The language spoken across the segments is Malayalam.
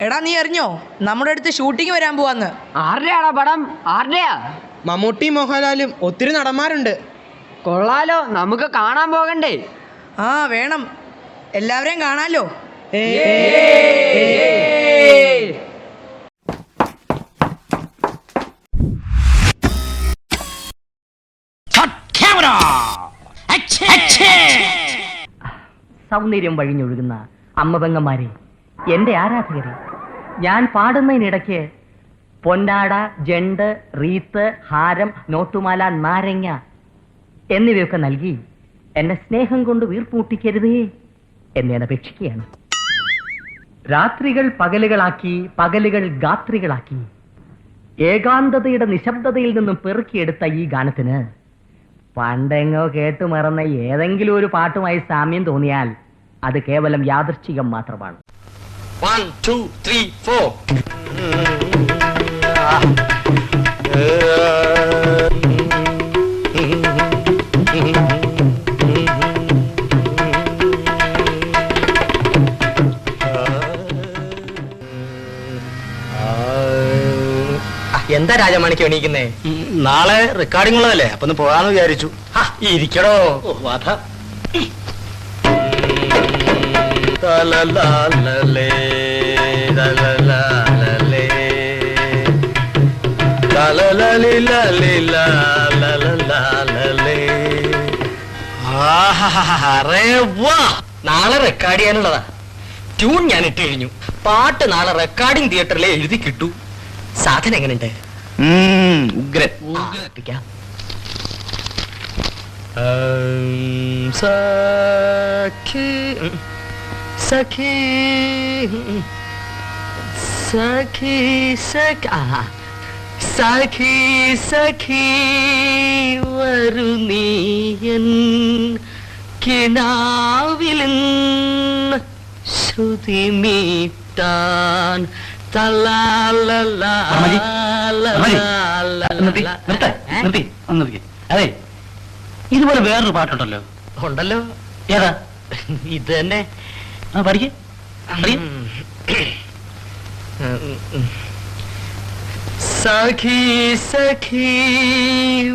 എടാ നീ അറിഞ്ഞോ നമ്മുടെ അടുത്ത് ഷൂട്ടിംഗ് വരാൻ പോവാന്ന്. ആരുടെയാണോ പടം? ആരുടെയാ? മമ്മൂട്ടി മോഹൻലാലും ഒത്തിരി നടന്മാരുണ്ട്. കൊള്ളാലോ, നമുക്ക് കാണാൻ പോകണ്ടേ? ആ വേണം, എല്ലാവരെയും കാണാലോ. സൗന്ദര്യം വഴിഞ്ഞൊഴുകുന്ന അമ്മ പെങ്ങന്മാരെ, എന്റെ ആരാധകരെ, ഞാൻ പാടുന്നതിനിടയ്ക്ക് പൊന്നാട, ജണ്ട്, റീത്ത്, ഹാരം, നോട്ടുമാല, നാരങ്ങ എന്നിവയൊക്കെ നൽകി എന്നെ സ്നേഹം കൊണ്ട് വീർപ്പൂട്ടിക്കരുതേ എന്നെ അപേക്ഷിക്കുകയാണ്. രാത്രികൾ പകലുകളാക്കി, പകലുകൾ ഗാത്രികളാക്കി, ഏകാന്തതയുടെ നിശബ്ദതയിൽ നിന്നും പെറുക്കിയെടുത്ത ഈ ഗാനത്തിന് പണ്ടെങ്ങോ കേട്ടു മറന്ന ഏതെങ്കിലും ഒരു പാട്ടുമായി സാമ്യം തോന്നിയാൽ അത് കേവലം യാദൃശ്ചികം മാത്രമാണ്. 1 2 3 4 എന്താ രാജമാണിക്ക് എണീക്കുന്നേ? നാളെ റെക്കോർഡിംഗ് ഉള്ളതല്ലേ, അപ്പൊ ഒന്ന് പോകാന്ന് വിചാരിച്ചു. ഇരിക്കടോ വാഥ. നാളെ റെക്കോർഡ് ചെയ്യാനുള്ളതാ. ട്യൂൺ ഞാൻ ഇട്ട് കഴിഞ്ഞു. പാട്ട് നാളെ റെക്കോർഡിംഗ് തിയേറ്ററിലെ എഴുതി കിട്ടു. സാധനം എങ്ങനെയുണ്ട്? ഉഗ്രൻ. സഖി സഖി സഖി സഖി സഖി വരുനീയൻ കിനാവിലിൻ ശ്രുതി മീട്ടാൻ. അതെ, ഇതുപോലെ വേറൊരു പാട്ടുണ്ടല്ലോ. ഉണ്ടല്ലോ. ഏതാ? ഇത് തന്നെ. പഠിക്കേ. സഖി സഖി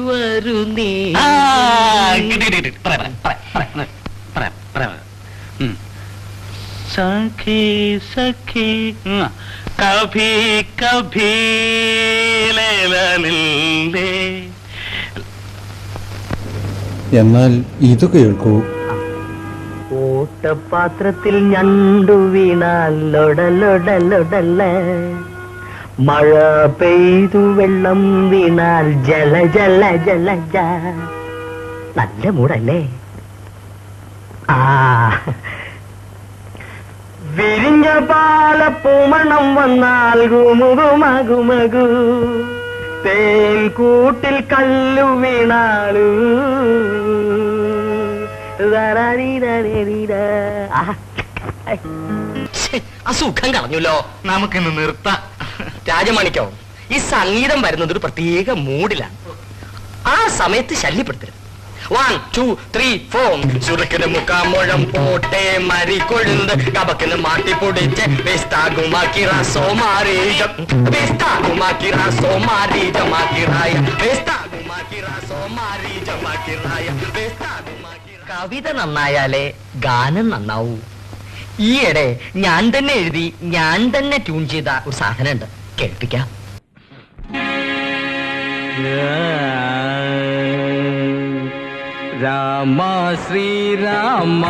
വരുന്നീ. സഖി സഖി കഭി കഭി എന്നാൽ ഇത് കേൾക്കൂ. ഓട്ടപാത്രത്തിൽ ഞണ്ടു വീണാൽ ലൊടലൊടലൊടല്ല, മഴ പെയ്തു വെള്ളം വീണാൽ ജല ജല ജല ജ. നല്ല മൂടല്ലേ? വിരിഞ്ഞ പാലപ്പൂമണം വന്നാൽ ഗുമുകുമകുമകു, തേൻ കൂട്ടിൽ കല്ലു വീണാലു. അസുഖം കളഞ്ഞല്ലോ. നമുക്കിന്ന് നിർത്താം. രാജമാണിക്കോ, ഈ സംഗീതം വരുന്നത് ഒരു പ്രത്യേക മൂഡിലാണ്. ആ സമയത്ത് ശല്യപ്പെടുത്തരുത്. 1 2 3 4 ചുരുക്കിന് മുക്കാമുഴം പോട്ടെ മരി കൊഴുന്ത് കബക്കിന് മാറ്റി പൊടിച്ച് വേസ്താകുമാക്കി റാസോമാരീജം വേസ്താകുമാക്കി റാസോമാരീജമാക്കിറായ വേസ്താകുമാക്കി റാസോമാരീജമാക്കിറായ വേസ്താകുമാക്കി. കവിത നന്നായാലേ ഗാനം നന്നാവൂ. ഈയിടെ ഞാൻ തന്നെ എഴുതി ഞാൻ തന്നെ ട്യൂൺ ചെയ്ത ഒരു സാധനം ഉണ്ട്, കേൾപ്പിക്കാം. രാമ ശ്രീരാമ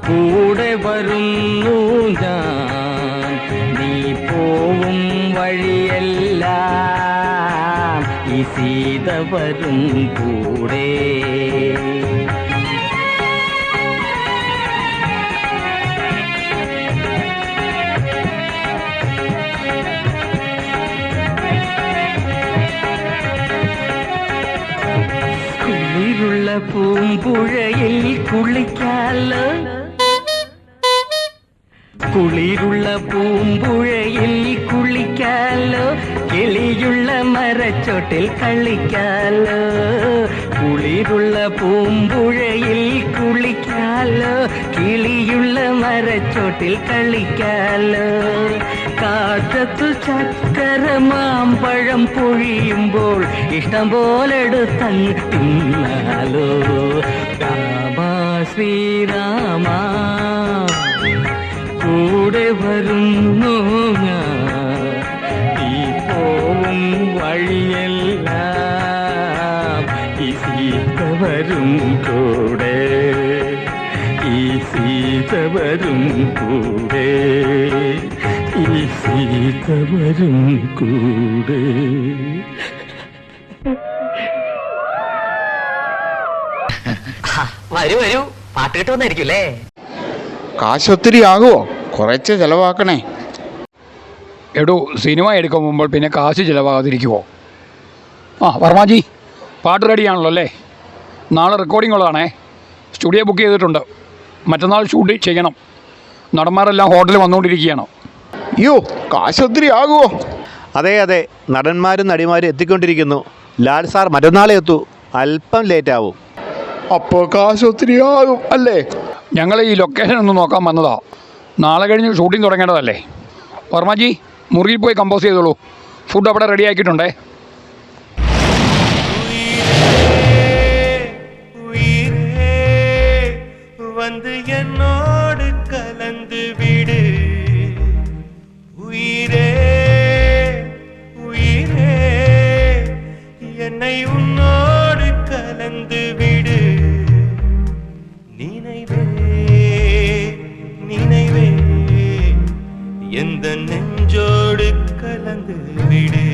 കൂടെ വരുന്നു ഞാൻ, നീ പോവും വഴിയെല്ലാം ഈ സീത വരും കൂടെ. കുളിരുള്ള പൂമ്പുഴയിൽ കുളിക്കാലോ, കുളിരുള്ള പൂമ്പുഴയിൽ കുളിക്കാലോ, കിളിയുള്ള മരച്ചോട്ടിൽ കളിക്കാലോ, കുളിരുള്ള പൂമ്പുഴയിൽ കുളിക്കാലോ, കിളിയുള്ള മരച്ചോട്ടിൽ കളിക്കാലോ. കാറ്റത്തു ചക്കര മാമ്പഴം പൊഴിയുമ്പോൾ ഇഷ്ടം പോലെ എടുത്തങ്ങ് തിന്നാലോ. രാമ ശ്രീരാമ കൂടെ വരുന്നു ഞാൻ, ഈ പോവും വഴിയെല്ലാം ഈ സീത വരും കൂടെ, ഈ സീത വരും കൂടെ, ഈ സീത വരും കൂടെ. വരൂ വരൂ, പാട്ട് കിട്ടുമെന്നായിരിക്കും അല്ലേ? കാശ് ഒത്തിരി ആകുമോ? കുറച്ച് ചിലവാക്കണേ. എടോ, സിനിമ എടുക്കാൻ മുമ്പോൾ പിന്നെ കാശ് ചിലവാകാതിരിക്കുമോ? ആ വർമാജി, പാട്ട് റെഡിയാണല്ലോ അല്ലേ? നാളെ റെക്കോർഡിംഗ് ഉള്ളതാണേ. സ്റ്റുഡിയോ ബുക്ക് ചെയ്തിട്ടുണ്ട്. മറ്റന്നാൾ ഷൂട്ട് ചെയ്യണം. നടന്മാരെല്ലാം ഹോട്ടലിൽ വന്നുകൊണ്ടിരിക്കുകയാണ്. അയ്യോ, കാശ് ഒത്തിരി ആകുമോ? അതെ അതെ, നടന്മാരും നടിമാരും എത്തിക്കൊണ്ടിരിക്കുന്നു. ലാൽ സാർ മറ്റന്നാളെ എത്തൂ, അല്പം ലേറ്റ് ആവും. അപ്പോൾ കാശ് ഒത്തിരി ആകും അല്ലേ? ഞങ്ങൾ ഈ ലൊക്കേഷൻ ഒന്ന് നോക്കാൻ വന്നതാ. നാളെ കഴിഞ്ഞ് ഷൂട്ടിംഗ് തുടങ്ങേണ്ടതല്ലേ? വർമാജി, മുറിയിൽ പോയി കമ്പോസ് ചെയ്തോളൂ. ഫുഡ് അവിടെ റെഡി ആക്കിയിട്ടുണ്ടേ. வந்து என்னோடு கலந்து விடு உயிரே, உயிரே என்னை உன்னோடு கலந்து விடு. நினைவே, நினைவே எந்த നെഞ്ചോട് കലந்து വിട്.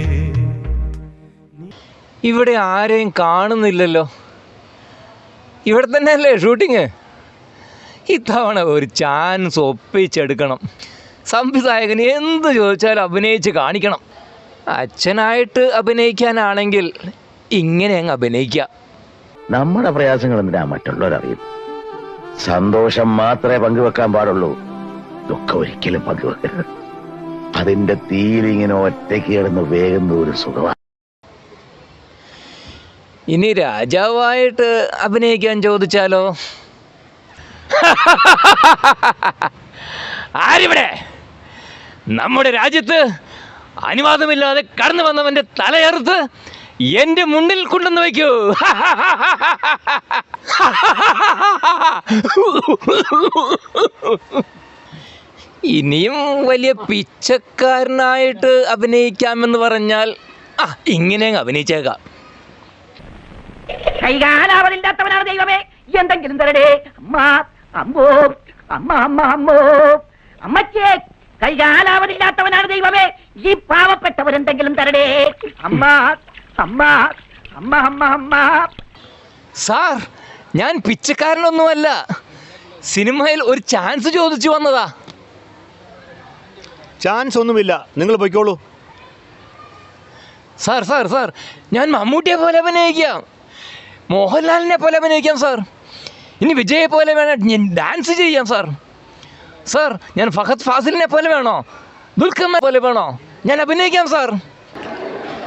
ഇവിടെ ആരെയും കാണുന്നില്ലല്ലോ. ഇവിടെ തന്നെയല്ലേ ഷൂട്ടിങ്? ഇത്തവണ ഒരു ചാൻസ് ഒപ്പിച്ചെടുക്കണം. സംവിധായകന് എന്ത് ചോദിച്ചാലും അഭിനയിച്ച് കാണിക്കണം. അച്ഛനായിട്ട് അഭിനയിക്കാനാണെങ്കിൽ ഇങ്ങനെ അങ്ങ് അഭിനയിക്കാം. നമ്മുടെ പ്രയാസങ്ങൾ എന്തിനാ മറ്റുള്ളവരറിയും? സന്തോഷം മാത്രമേ പങ്കുവെക്കാൻ പാടുള്ളൂ, ദുഃഖം ഒരിക്കലും പങ്കുവെക്കരുത്. അതിന്റെ തീരിങ്ങനെ ഒറ്റയ്ക്ക് കിടന്ന് വേഗുന്ന ഒരു സുഖമാണ്. ഇനി രാജാവായിട്ട് അഭിനയിക്കാൻ ചോദിച്ചാലോ? ആരിവിടെ? നമ്മുടെ രാജ്യത്ത് അനുവാദമില്ലാതെ കടന്നു വന്നവന്റെ തലയറുത്ത് എന്റെ മുന്നിൽ കൊണ്ടുവന്ന് വയ്ക്കൂ. ഇനിയും വലിയ പിച്ചക്കാരനായിട്ട് അഭിനയിക്കാമെന്ന് പറഞ്ഞാൽ ഇങ്ങനെ അഭിനയിച്ചേക്കാം. കൈകാലാവതില്ലാത്തവനാണ് ദൈവമേ, എന്തെങ്കിലും തരടേ. അമ്മ അമ്മോ, അമ്മ അമ്മ അമ്മോ, അമ്മച്ചേ, കൈകാലാവതില്ലാത്തവനാണ് ദൈവമേ, ഈ പാവപ്പെട്ടവരെന്തെങ്കിലും തരടേ. അമ്മ അമ്മ അമ്മ അമ്മ അമ്മ. സാർ, ഞാൻ പിച്ചക്കാരനൊന്നുമല്ല. സിനിമയിൽ ഒരു ചാൻസ് ചോദിച്ചു വന്നതാ. ചാൻസ് ഒന്നുമില്ല, നിങ്ങൾ പൊയ്ക്കോളൂ. സാർ സാർ സാർ, ഞാൻ മമ്മൂട്ടിയെ പോലെ അഭിനയിക്കാം, മോഹൻലാലിനെ പോലെ അഭിനയിക്കാം സാർ. ഇനി വിജയെ പോലെ വേണം ഞാൻ ഡാൻസ് ചെയ്യാം സാർ. സാർ, ഞാൻ ഫഹദ് ഫാസിലിനെ പോലെ വേണോ, ദുൽഖറിനെ പോലെ വേണോ? ഞാൻ അഭിനയിക്കാം സാർ.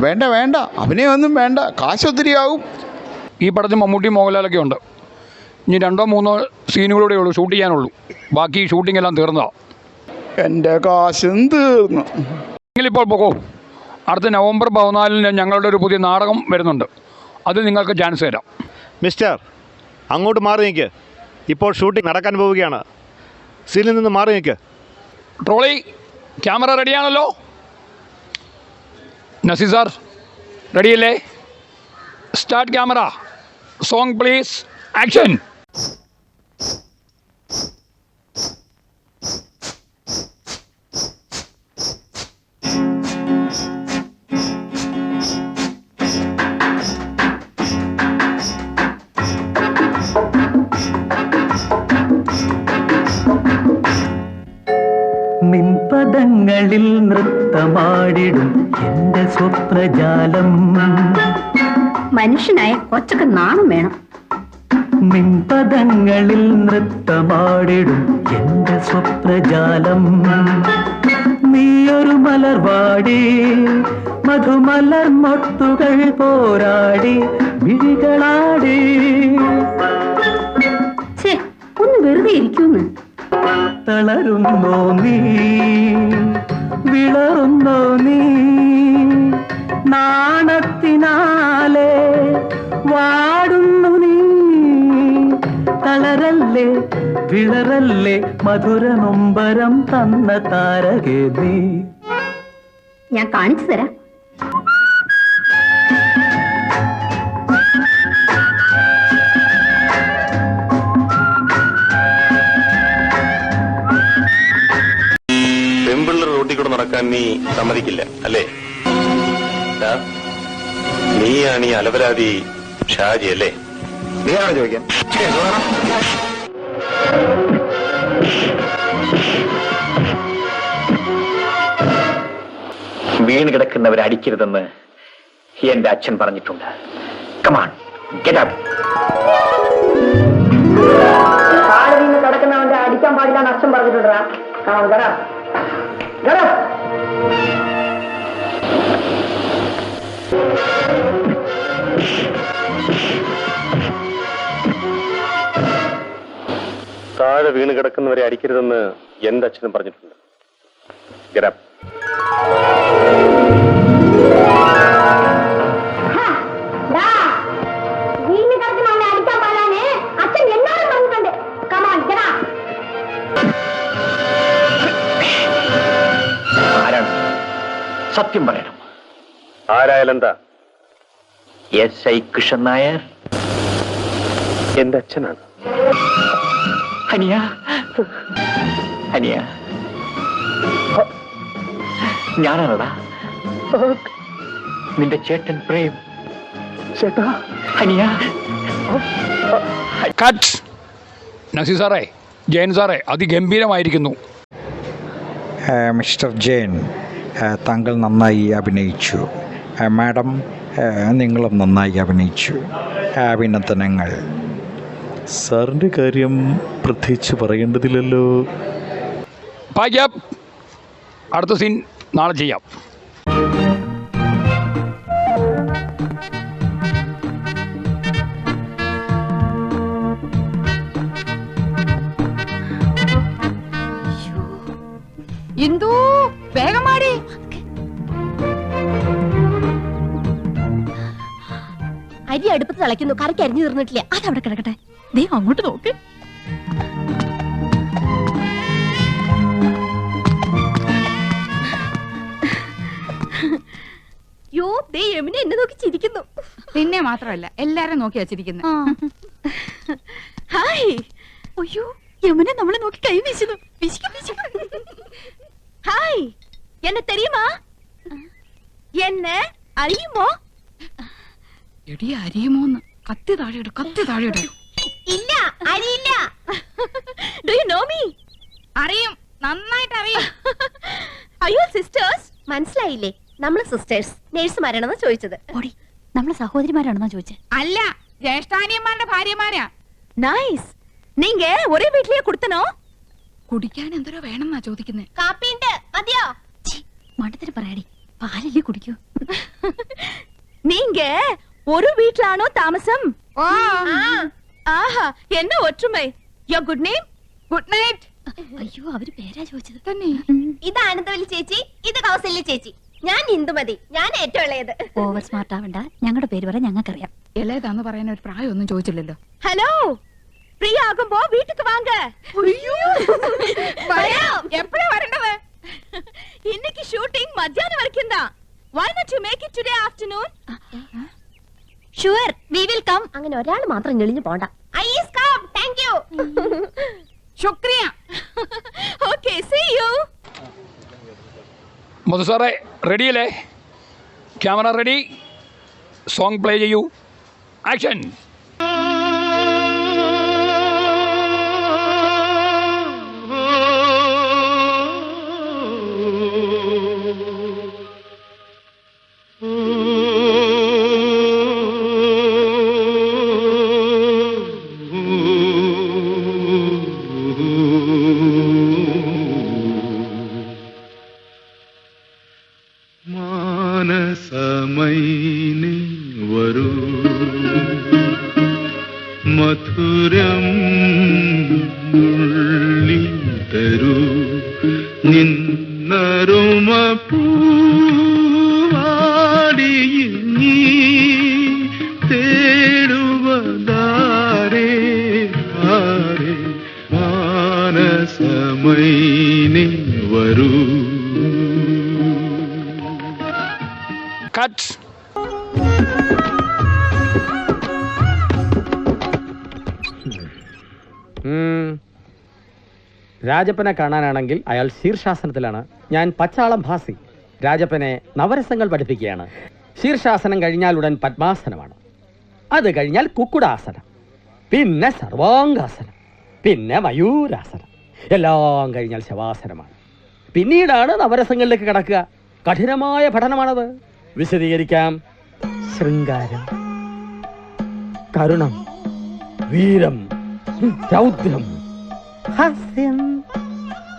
വേണ്ട വേണ്ട, അഭിനയമൊന്നും വേണ്ട, കാശ് ഒത്തിരി ആകും. ഈ പടത്തിൽ മമ്മൂട്ടി മോഹൻലാലൊക്കെ ഉണ്ട്. ഇനി 2-3 സീനുകളൂടെ ഉള്ളൂ ഷൂട്ട് ചെയ്യാനുള്ളൂ. ബാക്കി ഷൂട്ടിംഗ് എല്ലാം തീർന്നതാണ്. എൻ്റെ കാശും തീർന്നു. നിങ്ങളിപ്പോൾ പോകൂ. അടുത്ത നവംബർ 14-ന് ഞങ്ങളുടെ ഒരു പുതിയ നാടകം വരുന്നുണ്ട്. അതിൽ നിങ്ങൾക്ക് ചാൻസ് തരാം. മിസ്റ്റർ, അങ്ങോട്ട് മാറി നിൽക്ക്. ഇപ്പോൾ ഷൂട്ടിംഗ് നടക്കാൻ പോവുകയാണ്. സീനിൽ നിന്ന് മാറി നിൽക്ക്. ട്രോളി, ക്യാമറ റെഡിയാണല്ലോ? നസീർ സാർ, റെഡിയല്ലേ? Start camera. Song please, action. നിൻപദങ്ങളിൽ നൃത്തമാടിടും എന്റെ സ്വപ്നജാലം. മനുഷ്യനായ കൊച്ചൊക്കെ നാണം വേണം. നിൻപദങ്ങളിൽ നൃത്തമാടിടും എന്റെ സ്വപ്നജാലം. നീയൊരു മലർവാടി, മധുമലർ മൊട്ടുകൾ പോരാടി മിഴികളാടി. ഒന്ന് വെറുതെ ഇരിക്കുന്നു. തളരുന്നോ നീ, വിളറുന്നോ നീ, നാണത്തിനാലെ വാടുന്നു നീ. തളരല്ലേ വിളറല്ലേ മധുര നൊമ്പരം തന്ന താരകേ നീ. ഞാൻ കാണിച്ചു തരാം. പെമ്പിള്ളർ റോട്ടിൽ കൂടെ നടക്കാൻ നീ സമ്മതിക്കില്ല അല്ലേ? നീയാണ് ഈ അലവരാതി ഷാജി അല്ലേ? നീയാണോ ചോദിക്കാൻ? വീണ് കിടക്കുന്നവരെ അടിക്കരുതെന്ന് എന്റെ അച്ഛൻ പറഞ്ഞിട്ടുണ്ട്. Come on get up. താഴെ നിന്ന് കിടക്കുന്നവന്റെ അടിക്കാൻ പാടില്ല അച്ഛൻ പറഞ്ഞിട്ടുണ്ടാ. താഴെ വീണ് കിടക്കുന്നവരെ അടിക്കരുതെന്ന് എന്റെ അച്ഛനും പറഞ്ഞിട്ടുണ്ട്. Get up. വീണ് കിടക്കുന്നവനെ അടിക്കാൻ പാടില്ലാന്ന് അച്ഛൻ എന്നോട് പറഞ്ഞിട്ടുണ്ട്. Come on get up. ആരാണ്? സത്യം പറയണം. ആരായാലെന്താ? SI കൃഷ്ണൻ നായർ എന്റെ അച്ഛനാണ്. അനിയ അനിയ ഞാനാണടാ നിന്റെ ചേട്ടൻ പ്രേം. ചേട്ടാ അനിയ. കട്ട്. നസീർ സാറേ, ജയൻ സാറേ, അതിഗംഭീരമായിരിക്കുന്നു. മിസ്റ്റർ ജെയിൻ, താങ്കൾ നന്നായി അഭിനയിച്ചു. മാഡം, നിങ്ങളും നന്നായി അഭിനയിച്ചു. അഭിനന്ദനങ്ങൾ. സാറിന്റെ കാര്യം പ്രത്യേകിച്ച് പറയേണ്ടതില്ലല്ലോ. അടുത്ത സീൻ നാളെ ചെയ്യാം. ഇന്ദു വേഗം മാടി. അരി അടുപ്പത്ത് തിളയ്ക്കുന്നു, കറിക്ക് അരിഞ്ഞു തീർന്നിട്ടില്ല. അതവിടെ കിടക്കട്ടെ. ദേ അങ്ങോട്ട് നോക്ക്. യോ, ദേ യമുന എന്നെ നോക്കി ചിരിക്കുന്നു. നിന്നെ മാത്രമല്ല എല്ലാരും നോക്കി വച്ചിരിക്കുന്നു. ഹായ്. അയ്യോ, യമുന നമ്മളെ നോക്കി കൈ വീശുന്നു. ഹായ്, എന്നെ തെരിയുമാ? എന്നെ അറിയുമോ? എടി അരിയുമോന്ന്. കത്തി താഴെയിട്, കത്തി താഴെയിട്. ഇല്ല, അറിയില്ല. Do you know me? അറിയും, നന്നായിട്ട് അറിയും. അയ്യോ സിസ്റ്റേഴ്സ്, മനസ്സിലായില്ലേ? നമ്മള് സിസ്റ്റേഴ്സ് നേഴ്സുമാരാണെന്ന് ചോദിച്ചത്. നമ്മള് സഹോദരിമാരാണെന്നാ ചോദിച്ചത്. അല്ല, ജ്യേഷ്ഠാനിയന്മാരുടെ ഭാര്യമാരാ. നൈസ്. നീങ്ക ഒരേ വീട്ടിലേ കൊടുത്തനോ? കുടിക്കാൻ എന്തോരോ വേണമെന്നാ ചോദിക്കുന്നേ. കാപ്പിണ്ട് മതിയോ? മണ്ടത്തിന് പറയാടി, പാലല്ലേ കുടിക്കൂ. നീങ്ക ഒരു വീട്ടിലാണോ താമസം? ആഹാ, എന്നെ ഒറ്റുമൈ. യോ ഗുഡ് നെയിം? Good night. അയ്യോ, അവര് പേരാ ചോദിച്ചത്. തന്നെ. ഇത് ആനന്ദവല്ലി ചേച്ചി, ഇത് കൗസല്യ ചേച്ചി. ഞാൻ ഇന്ദുമതി, ഞാൻ ഏറ്റവും ഇളയത്. ഓവർ സ്മാർട്ട് ആവണ്ട, ഞങ്ങളുടെ പേര് പറയാൻ ഞങ്ങൾക്കറിയാം. ഇളയതാന്ന് പറയാൻ ഒരു പ്രായമൊന്നും ചോദിച്ചില്ലല്ലോ. ഹലോ, ഫ്രീ ആകുമ്പോ വീട്ടിക്ക് വാങ്ക. എപ്പോഴാ വരേണ്ടത്? இன்னைக்கு ஷூட்டிங் மத்தியானம் வரைக்கும் தான். Why not you make it today afternoon? Sure, we will come. അങ്ങനെ ഒരാൾ മാത്രം ഞെളിഞ്ഞു പോണ്ട. I is come. Thank you. ശുക്രിയ. Okay, see you. മധു സാറേ, റെഡിയല്ലേ? Camera ready. സോങ് പ്ലേ ചെയ്യൂ. ആക്ഷൻ. മാനസമൈനി വരൂ മധുരം ഉള്ളി തരൂ നിന്നരുമ പൂവാടിയിൽ നീ തേടുവതാരേ ആരേ മാനസമൈനി വരൂ. കട്ട്. രാജപ്പനെ കാണാനാണെങ്കിൽ അയാൾ ശീർഷാസനത്തിലാണ്. ഞാൻ പച്ചാളം ഭാസി രാജപ്പനെ നവരസങ്ങൾ പഠിപ്പിക്കുകയാണ്. ശീർഷാസനം കഴിഞ്ഞാൽ ഉടൻ പത്മാസനമാണ്. അത് കഴിഞ്ഞാൽ കുക്കുടാസനം, പിന്നെ സർവാംഗാസനം, പിന്നെ മയൂരാസനം, എല്ലാം കഴിഞ്ഞാൽ ശവാസനമാണ്. പിന്നീടാണ് നവരസങ്ങളിലേക്ക് കടക്കുക. കഠിനമായ പഠനമാണത്. വിശദീകരിക്കാം. ശൃംഗാരം, കരുണം, വീരം, രൗദ്രം, ഹാസ്യം,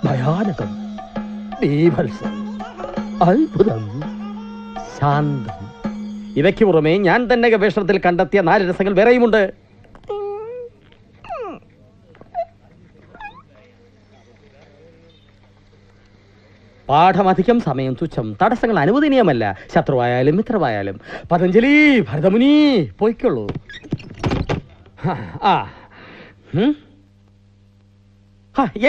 ഭയാനകം, ബീഭത്സം, അത്ഭുതം, ശാന്തം. ഇവയ്ക്ക് പുറമെ ഞാൻ തന്നെ ഗവേഷണത്തിൽ കണ്ടെത്തിയ 4 രസങ്ങൾ വേറെയുമുണ്ട്. പാഠമധികം, സമയം തുച്ഛം, തടസ്സങ്ങൾ അനുവദനീയമല്ല. ശത്രുവായാലും മിത്രമായാലും. പതഞ്ജലി, ഭരതമുനി പോയിക്കൊള്ളൂ.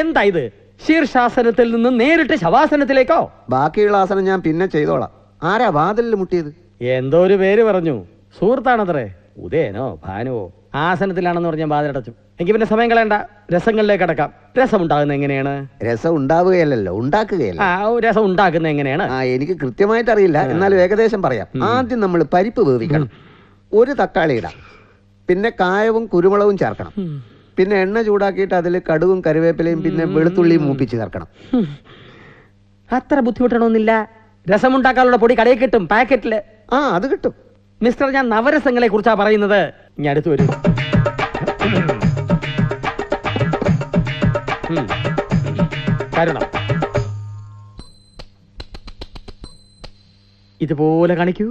എന്താ ഇത്? ശീർഷാസനത്തിൽ നിന്ന് നേരിട്ട് ശവാസനത്തിലേക്കോ? ബാക്കിയുള്ള ആസനം ഞാൻ പിന്നെ ചെയ്തോളാം. ആരാ വാതിലിൽ മുട്ടിയത്? എന്തോ ഒരു പേര് പറഞ്ഞു. സുഹൃത്താണത്രേ. ഉദയനോ ഭാനുവോ. ആസനത്തിലാണെന്ന് പറഞ്ഞാൽ വാതിലടച്ചു. എനിക്ക് പിന്നെ സമയം കളയണ്ട, രസങ്ങളിലേക്ക് അടക്കാം. രസം ഉണ്ടാകുന്ന എങ്ങനെയാണ്? രസം ഉണ്ടാവുകയല്ലോ, ഉണ്ടാക്കുകയല്ല. രസം ഉണ്ടാക്കുന്ന എങ്ങനെയാണ്? എനിക്ക് കൃത്യമായിട്ട് അറിയില്ല, എന്നാലും ഏകദേശം പറയാം. ആദ്യം നമ്മൾ പരിപ്പ് വേവിക്കണം. 1 തക്കാളി ഇടാം. പിന്നെ കായവും കുരുമുളകും ചേർക്കണം. പിന്നെ എണ്ണ ചൂടാക്കിയിട്ട് അതിൽ കടുകും കറിവേപ്പിലയും പിന്നെ വെളുത്തുള്ളിയും മൂപ്പിച്ച് ചേർക്കണം. അത്ര ബുദ്ധിമുട്ടണമെന്നില്ല. രസമുണ്ടാക്കാനുള്ള പൊടി കടയിൽ കിട്ടും, പാക്കറ്റില്. അത് കിട്ടും മിസ്റ്റർ. ഞാൻ നവരസങ്ങളെ കുറിച്ചാ പറയുന്നത്. ഞാൻ അടുത്ത് വരും. കരുണം ഇതുപോലെ കാണിക്കൂ.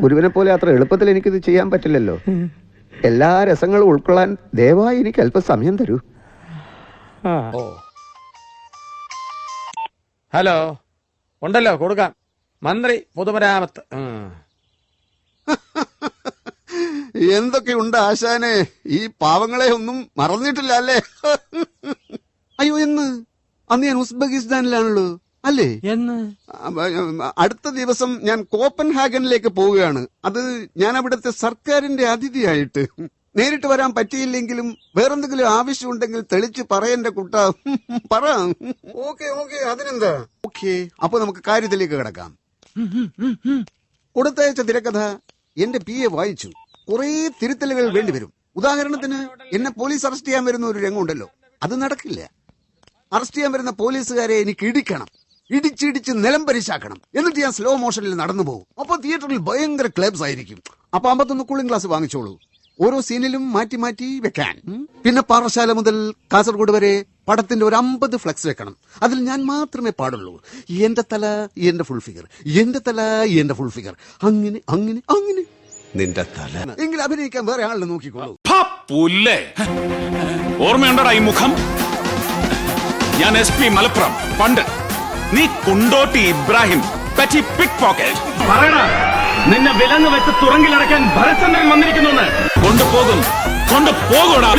ഗുരുവിനെ പോലെ അത്ര എളുപ്പത്തിൽ എനിക്കിത് ചെയ്യാൻ പറ്റില്ലല്ലോ. എല്ലാ രസങ്ങളും ഉൾക്കൊള്ളാൻ ദയവായി എനിക്ക് അല്പം സമയം തരൂ. ഹലോ, ഉണ്ടല്ലോ, കൊടുക്കാം. മന്ത്രി പൊതുമരാമത്ത്. എന്തൊക്കെയുണ്ട് ആശാനെ? ഈ പാവങ്ങളെ ഒന്നും മറന്നിട്ടില്ല അല്ലേ? അയ്യോ, എന്ന് അന്ന് ഞാൻ ഉസ്ബെക്കിസ്ഥാനിലാണല്ലോ അല്ലേ? എന്ന് അടുത്ത ദിവസം ഞാൻ കോപ്പൻഹാഗനിലേക്ക് പോവുകയാണ്. അത് ഞാൻ അവിടുത്തെ സർക്കാരിന്റെ അതിഥിയായിട്ട്. നേരിട്ട് വരാൻ പറ്റിയില്ലെങ്കിലും വേറെന്തെങ്കിലും ആവശ്യമുണ്ടെങ്കിൽ തെളിച്ച് പറയന്റെ കുട്ട. പറ. ഓക്കെ, അതിനെന്താ? ഓക്കെ, അപ്പൊ നമുക്ക് കാര്യത്തിലേക്ക് കിടക്കാം. കൊടുത്തയച്ച തിരക്കഥ എന്റെ PA വായിച്ചു. കുറെ തിരുത്തലുകൾ വേണ്ടിവരും. ഉദാഹരണത്തിന്, എന്നെ പോലീസ് അറസ്റ്റ് ചെയ്യാൻ വരുന്ന ഒരു രംഗമുണ്ടല്ലോ, അത് നടക്കില്ല. അറസ്റ്റ് ചെയ്യാൻ വരുന്ന പോലീസുകാരെ എനിക്ക് ഇടിക്കണം, ഇടിച്ചിടിച്ച് നിലം പരിശാക്കണം. എന്നിട്ട് ഞാൻ സ്ലോ മോഷനിൽ നടന്നു പോകും. അപ്പൊ തിയേറ്ററിൽ ഭയങ്കര ക്ലബ്സ് ആയിരിക്കും. അപ്പൊ 51 കൂളിംഗ് ഗ്ലാസ് വാങ്ങിച്ചോളൂ, ഓരോ സീനിലും മാറ്റി മാറ്റി വെക്കാൻ. പിന്നെ പാറശാല മുതൽ കാസർഗോഡ് വരെ പടത്തിന്റെ ഒരു 50 ഫ്ലെക്സ് വെക്കണം. അതിൽ ഞാൻ മാത്രമേ പാടുള്ളൂ. എന്റെ തല, എന്റെ ഫുൾ ഫിഗർ, എന്റെ തല, എന്റെ ഫുൾ ഫിഗർ, അങ്ങനെ അങ്ങനെ അങ്ങനെ. നിന്റെ തല എങ്കിലും അഭിനയിക്കാൻ വേറെ ആളിനെ നോക്കിക്കോളൂ. ഓർമ്മയുണ്ടോടാ ഈ മുഖം? ഞാൻ SP മലപ്പുറം. പണ്ട് നീ കുണ്ടോട്ടി ഇബ്രാഹിം പറ്റി പിക് പോക്കറ്റ്. പറയണ, നിന്നെ വിലങ്ങ് വെച്ച് തുറങ്കിലടക്കാൻ ഭരചന്ദ്രൻ വന്നിരിക്കുന്നു. കൊണ്ടുപോകൂടാ.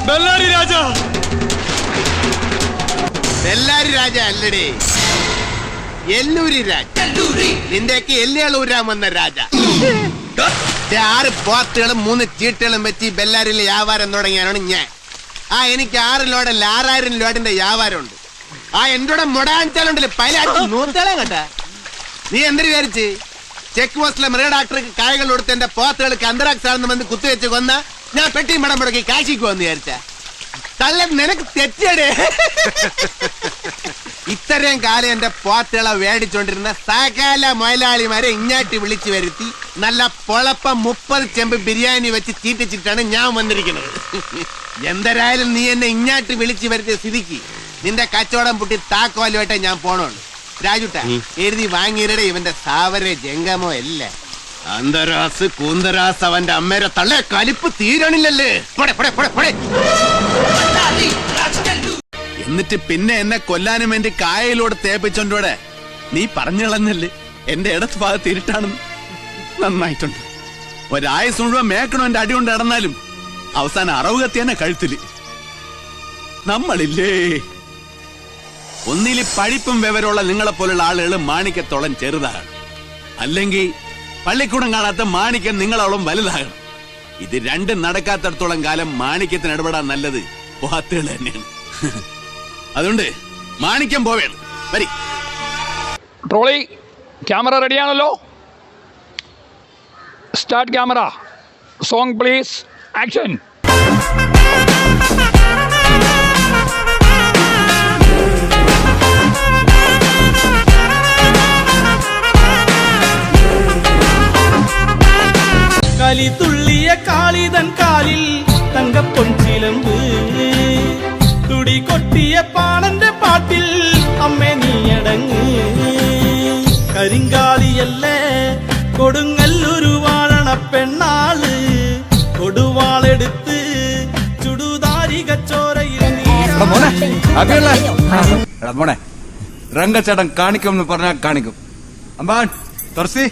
ബെല്ലാരി രാജ. ബെല്ലാരി രാജ അല്ലടേ, എല്ലൂരി രാജ, നിന്റെയൊക്കെ എല്ലുകളൂരാൻ വന്ന രാജ. 6 പോത്തുകളും 3 ചീട്ടുകളും വെച്ച് ബെല്ലാരിലെ വ്യാപാരം തുടങ്ങിയാണ് ഞാൻ. എനിക്ക് 6 ലോഡ് 6000 ലോഡിന്റെ വ്യാപാരമുണ്ട്. എന്റെ മുടാഞ്ചാലുണ്ടല്ലോ പൈലാച്ച് നൂത്തളം കേട്ടാ. നീ എന്തിനു വിചാരിച്ച് ചെക്ക് പോസ്റ്റിലെ മൃഗ ഡോക്ടർക്ക് കായകൾ കൊടുത്ത് എന്റെ പോത്തുകൾക്ക് അന്തരാക്സ് ആണെന്ന് വന്ന് കുത്തിവെച്ച് കൊന്ന ഞാൻ പെട്ടി മടം മുടക്കി കാശിക്ക് വന്ന് വിചാരിച്ച തള്ള നിനക്ക് തെറ്റടേ. ഇത്രയും കാലം എന്റെ പോത്തുകളെ മേടിച്ചോണ്ടിരുന്ന സകല മുതലാളിമാരെ ഇങ്ങാട്ടി വിളിച്ചു വരുത്തി നല്ല പൊളപ്പം 30 ചെമ്പ് ബിരിയാണി വെച്ച് ചീറ്റിച്ചിട്ടാണ് ഞാൻ വന്നിരിക്കുന്നത്. എന്തരായാലും നീ എന്നെ ഇങ്ങാട്ടി വിളിച്ചു വരുത്തിയ സ്ഥിതിക്ക് നിന്റെ കച്ചവടം പൊട്ടി താക്കോലുമായിട്ടേ ഞാൻ പോണുള്ളൂ. രാജുട്ട എഴുതി വാങ്ങിയിരുടെ ഇവന്റെ സാവര ജംഗമോ അല്ല. അന്തരാസ് കൂന്തരാസ് അവന്റെ അമ്മേരെ തള്ളേ കലിപ്പ് തീരണില്ലല്ലേ. എന്നിട്ട് പിന്നെ എന്നെ കൊല്ലാനും വേണ്ടി കായലോട് തേപ്പിച്ചോണ്ടോടെ നീ പറഞ്ഞു കളഞ്ഞല്ലേ എന്റെ ഇടത്ത് ഭാഗത്ത് ഇരുട്ടാണെന്ന്. നന്നായിട്ടുണ്ട്. ഒരായുസ് മുഴുവൻ മേക്കണോ എന്റെ അടി കൊണ്ട് നടന്നാലും അവസാനം അറവ് കത്തി തന്നെ കഴുത്തില്. നമ്മളില്ലേ ഒന്നില് പഠിപ്പും വിവരമുള്ള നിങ്ങളെപ്പോലുള്ള ആളുകൾ മാണിക്കത്തോളം ചെറുതാകണം, അല്ലെങ്കിൽ പള്ളിക്കൂടം കാണാത്ത മാണിക്യം നിങ്ങളോളം വലുതാകണം. ഇത് രണ്ടും നടക്കാത്തടത്തോളം കാലം മാണിക്യത്തിന് ഇടപെടാൻ നല്ലത് പോത്തുകൾ തന്നെയാണ്. അതുകൊണ്ട് മാണിക്യം പോവേണം. വരി ട്രോളി ക്യാമറ റെഡിയാണല്ലോ. Start camera. Song please. Action. കളി തുള്ളിയ കാളിതൻ കാലിൽ തങ്കപ്പൊൻചിലമ്പ്, തുടി കൊട്ടിയ പാണന്റെ പാട്ടിൽ അമ്മേ നീയടങ്ങ്. കരിങ്കാളിയല്ലേ കൊടുങ്ങല്ലൊരു വാഴണ പെണ്ണാള്, കൊടുവാളെടുത്ത് ചുടുതാരിക ചോരയിൽ മോനെ രംഗച്ചേട്ടൻ കാണിക്കുമെന്ന് പറഞ്ഞാൽ കാണിക്കും. അമ്പാൻ തുറസി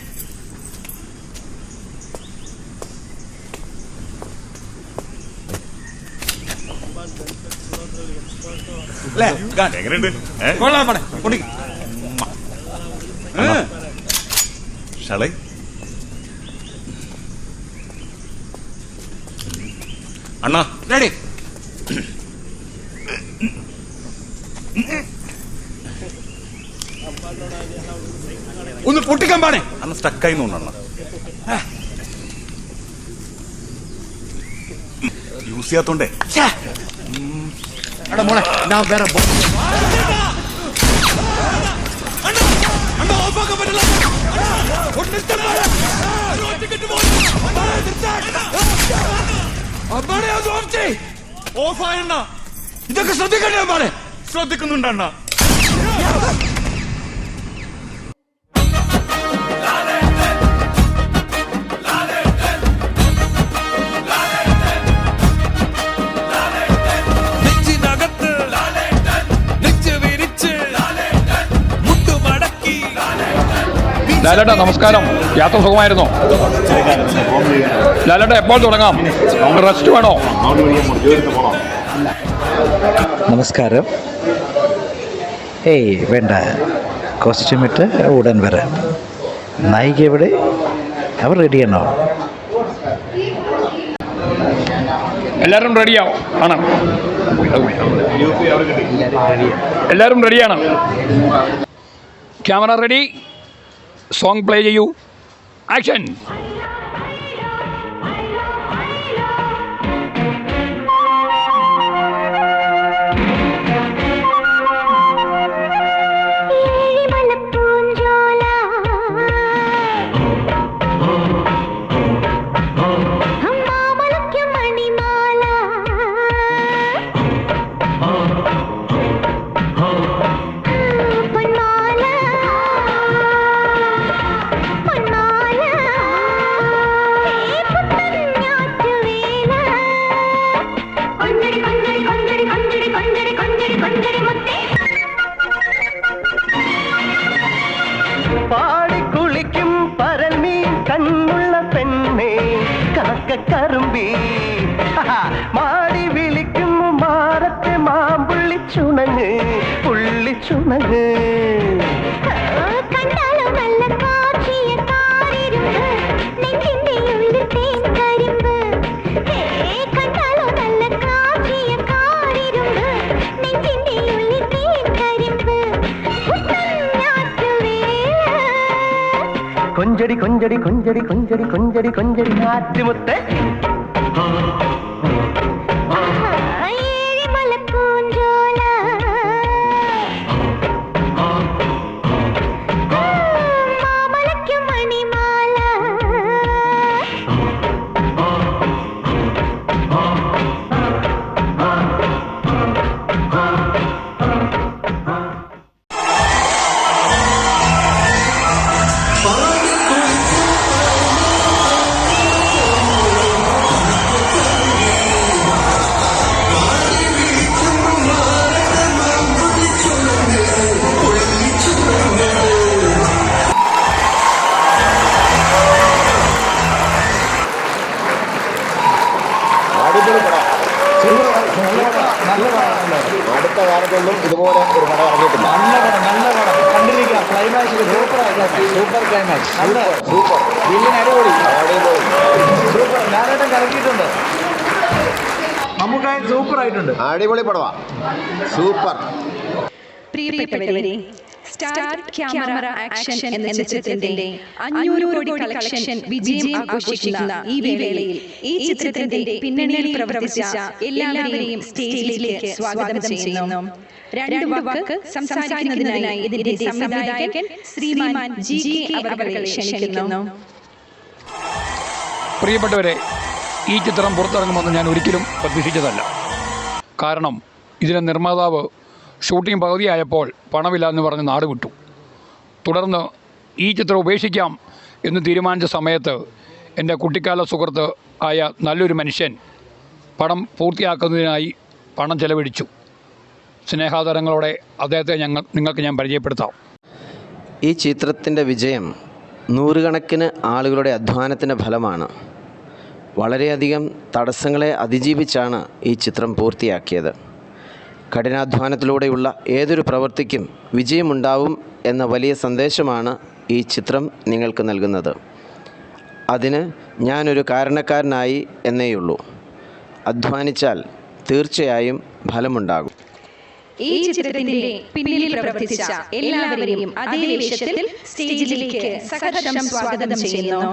ഷളേ അണ്ണാ റെഡി. ഒന്ന് പൊട്ടിക്കാൻ പാടേ. അന്ന് സ്റ്റക്കായി തോന്നണ യൂസ് ചെയ്യാത്തോണ്ടേ. മോളെ ഞാൻ വേറെ ഇതൊക്കെ ശ്രദ്ധിക്കണ്ടേ? ശ്രദ്ധിക്കുന്നുണ്ടണ്ണ. ലാലേട്ടാ നമസ്കാരം. യാത്ര സുഖമായിരുന്നോ? ലാലേട്ടാ എപ്പോൾ തുടങ്ങാം? റെസ്റ്റ് വേണോ? നമസ്കാരം. ഏയ് വേണ്ട, കോസ്റ്റ്യൂം ഇട്ട് ഉടൻ വരാം. നായിക എവിടെ? അവർ റെഡിയാണോ? എല്ലാവരും റെഡിയാവും ആണ്? എല്ലാവരും റെഡിയാണ്. Camera ready. സോങ് പ്ലേ ചെയ്യൂ. ആക്ഷൻ. പാടിക്കുളിക്കും പരൽമീൻ കണ്ണുള്ള പെണ്ണേ കാക്കക്കറുമ്പി, മാടി വിളിക്കും മാറത്തെ മാമ്പുള്ളിച്ചുണങ്ങ് പുള്ളിച്ചുണങ്ങ്. കൊഞ്ചടി കൊഞ്ചടി കൊഞ്ചടി കൊഞ്ചടി കൊഞ്ചടി കൊഞ്ചടി ആറ്റുമുത്തേ അടുത്ത കാലത്തൊന്നും ഇതുപോലെ ഒരു പടം ഇറങ്ങിയിട്ടില്ല. നല്ല പടം കണ്ടിരിക്കാം. Climax super climax, super villain അടിപൊളി സൂപ്പർ. ലാലേട്ടൻ കലക്കിയിട്ടുണ്ട്. മമ്മൂക്കായ സൂപ്പർ ആയിട്ടുണ്ട്. അടിപൊളി പടവാ, സൂപ്പർ. പ്രിയപ്പെട്ടവരെ, സ്റ്റാർ ക്യാമറ ആക്ഷൻ എന്ന ചിത്രത്തിന്റെ 500 കോടി കളക്ഷൻ വിജയം ആഘോഷിക്കുന്ന ഈ വേളയിൽ ഈ ചിത്രത്തിന്റെ പിന്നണിയിൽ പ്രവർത്തിച്ച എല്ലാവരെയും സ്റ്റേജിലേക്ക് സ്വാഗതം ചെയ്യുന്നു. രണ്ട് വാക്ക് സംസാരിക്കുന്നതിനായി ഇതിന്റെ സംവിധായകൻ ശ്രീമാൻ GK അവരെ ക്ഷണിക്കുന്നു. പ്രിയപ്പെട്ടവരെ, ഈ ചിത്രം പുറത്തിറങ്ങുമെന്ന് ഞാൻ ഒരിക്കലും പ്രതീക്ഷിച്ചതല്ല. കാരണം ഇതിൻ്റെ നിർമ്മാതാവ് ഷൂട്ടിംഗ് പകുതിയായപ്പോൾ പണമില്ല എന്ന് പറഞ്ഞ് നാട് വിട്ടു. തുടർന്ന് ഈ ചിത്രം ഉപേക്ഷിക്കാം എന്ന് തീരുമാനിച്ച സമയത്ത് എൻ്റെ കുട്ടിക്കാല സുഹൃത്ത് ആയ നല്ലൊരു മനുഷ്യൻ പടം പൂർത്തിയാക്കുന്നതിനായി പണം ചെലവഴിച്ചു. സ്നേഹാദരങ്ങളോടെ അദ്ദേഹത്തെ നിങ്ങൾക്ക് ഞാൻ പരിചയപ്പെടുത്താം. ഈ ചിത്രത്തിൻ്റെ വിജയം നൂറുകണക്കിന് ആളുകളുടെ അധ്വാനത്തിൻ്റെ ഫലമാണ്. വളരെയധികം തടസ്സങ്ങളെ അതിജീവിച്ചാണ് ഈ ചിത്രം പൂർത്തിയാക്കിയത്. കഠിനാധ്വാനത്തിലൂടെയുള്ള ഏതൊരു പ്രവൃത്തിക്കും വിജയമുണ്ടാവും എന്ന വലിയ സന്ദേശമാണ് ഈ ചിത്രം നിങ്ങൾക്ക് നൽകുന്നത്. അതിന് ഞാനൊരു കാരണക്കാരനായി എന്നേയുള്ളൂ. അധ്വാനിച്ചാൽ തീർച്ചയായും ഫലമുണ്ടാകും. ഈ ചിത്രത്തിന്റെ പിന്നിൽ പ്രവർത്തിച്ച എല്ലാവരെയും അതേ വേഷത്തിൽ സ്റ്റേജിലേക്ക് സഹർഷം സ്വാഗതം ചെയ്യുന്നു.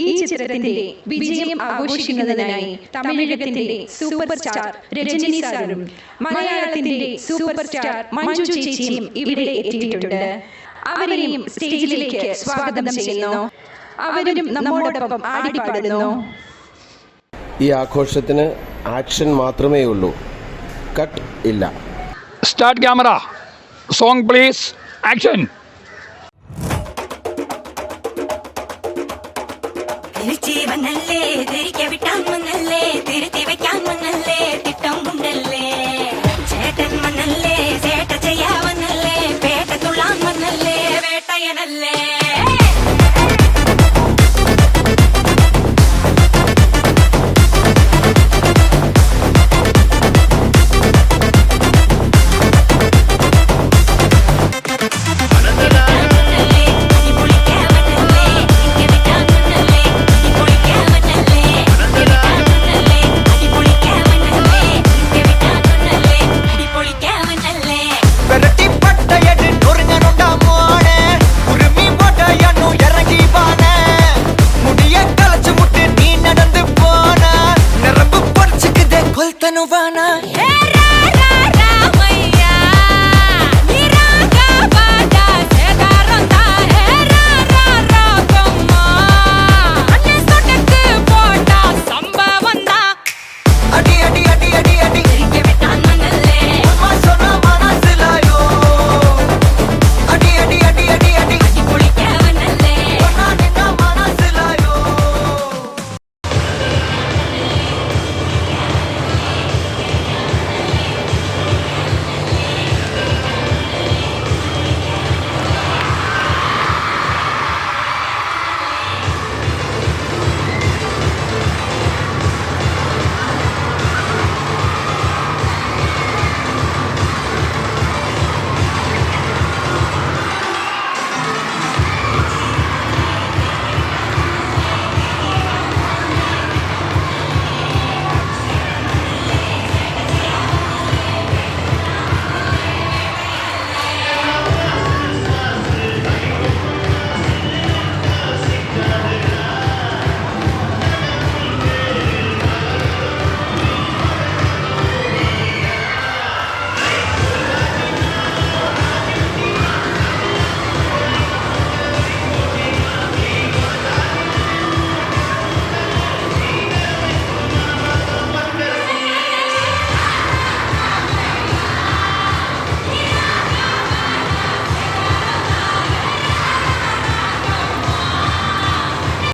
ഈ ചിത്രത്തിന്റെ വിജയം ആഘോഷിക്കുന്നതിനായി തമിഴകത്തിന്റെ സൂപ്പർ സ്റ്റാർ രജനി സാറും മലയാളത്തിന്റെ സൂപ്പർ സ്റ്റാർ മഞ്ജു ചേച്ചിയും ഇവിടെ എത്തിയിട്ടുണ്ട്. അവരെയും സ്റ്റേജിലേക്ക് സ്വാഗതം ചെയ്യുന്നു. അവരും നമ്മോടൊപ്പം ആടിപ്പാടുന്നു. ഈ ആഘോഷത്തിന് ആക്ഷൻ മാത്രമേ ഉള്ളൂ, കട്ട് ഇല്ല. Start camera, song please, action. തിരിച്ചു വന്നല്ലേ, തിരികെ വിട്ടാൻ വന്നല്ലേ, തിരുത്തി വയ്ക്കാൻ വന്നല്ലേ, തിട്ടം